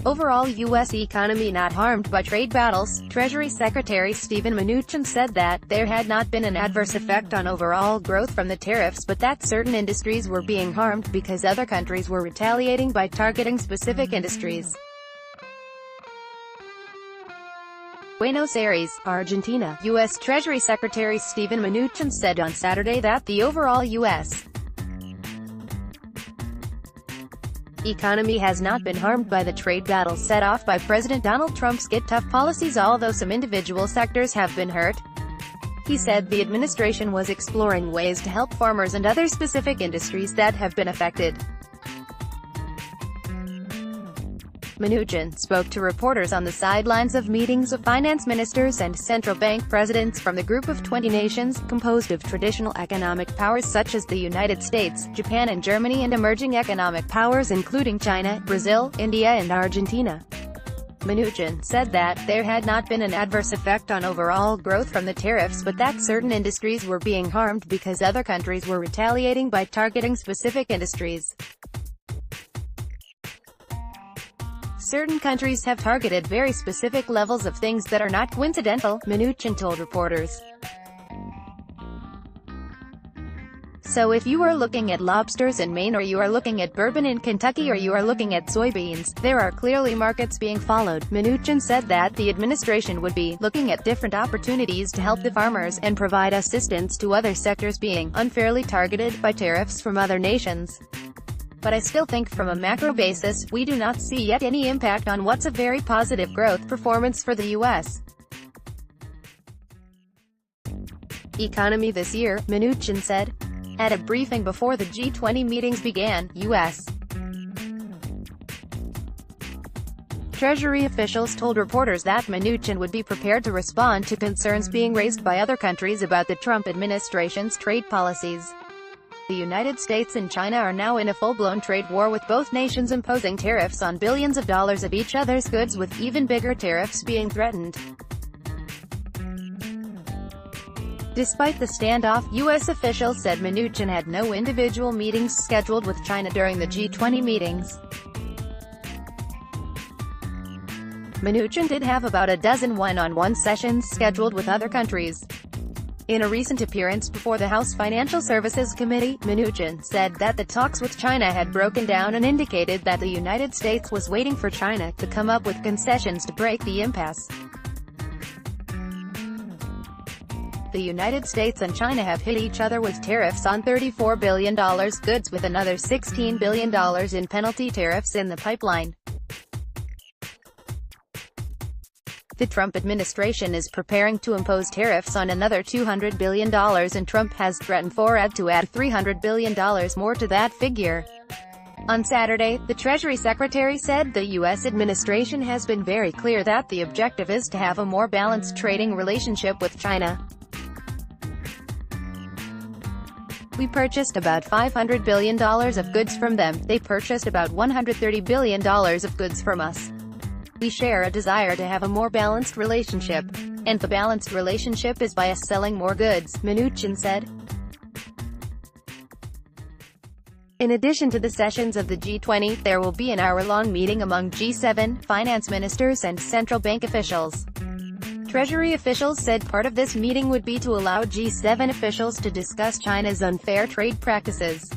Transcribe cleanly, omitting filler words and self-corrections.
Overall U.S. economy not harmed by trade battles. Treasury Secretary Steven Mnuchin said that there had not been an adverse effect on overall growth from the tariffs, but that certain industries were being harmed because other countries were retaliating by targeting specific industries. Buenos Aires, Argentina, U.S. Treasury Secretary Steven Mnuchin said on Saturday that the overall U.S. economy has not been harmed by the trade battle set off by President Donald Trump's Get Tough policies, although some individual sectors have been hurt. He said the administration was exploring ways to help farmers and other specific industries that have been affected. Mnuchin spoke to reporters on the sidelines of meetings of finance ministers and central bank presidents from the Group of 20 nations, composed of traditional economic powers such as the United States, Japan and Germany, and emerging economic powers including China, Brazil, India and Argentina. Mnuchin said that there had not been an adverse effect on overall growth from the tariffs, but that certain industries were being harmed because other countries were retaliating by targeting specific industries. Certain countries have targeted very specific levels of things that are not coincidental, Mnuchin told reporters. So if you are looking at lobsters in Maine, or you are looking at bourbon in Kentucky, or you are looking at soybeans, there are clearly markets being followed. Mnuchin said that the administration would be looking at different opportunities to help the farmers and provide assistance to other sectors being unfairly targeted by tariffs from other nations. But I still think from a macro basis, we do not see yet any impact on what's a very positive growth performance for the U.S. economy this year, Mnuchin said. At a briefing before the G20 meetings began, U.S. Treasury officials told reporters that Mnuchin would be prepared to respond to concerns being raised by other countries about the Trump administration's trade policies. The United States and China are now in a full-blown trade war, with both nations imposing tariffs on billions of dollars of each other's goods, with even bigger tariffs being threatened. Despite the standoff, U.S. officials said Mnuchin had no individual meetings scheduled with China during the G20 meetings. Mnuchin did have about a dozen one-on-one sessions scheduled with other countries. In a recent appearance before the House Financial Services Committee, Mnuchin said that the talks with China had broken down and indicated that the United States was waiting for China to come up with concessions to break the impasse. The United States and China have hit each other with tariffs on $34 billion goods, with another $16 billion in penalty tariffs in the pipeline. The Trump administration is preparing to impose tariffs on another $200 billion, and Trump has threatened to add $300 billion more to that figure. On Saturday, the Treasury Secretary said the U.S. administration has been very clear that the objective is to have a more balanced trading relationship with China. We purchased about $500 billion of goods from them, they purchased about $130 billion of goods from us. We share a desire to have a more balanced relationship, and the balanced relationship is by us selling more goods, Mnuchin said. In addition to the sessions of the G20, there will be an hour-long meeting among G7 finance ministers and central bank officials. Treasury officials said part of this meeting would be to allow G7 officials to discuss China's unfair trade practices.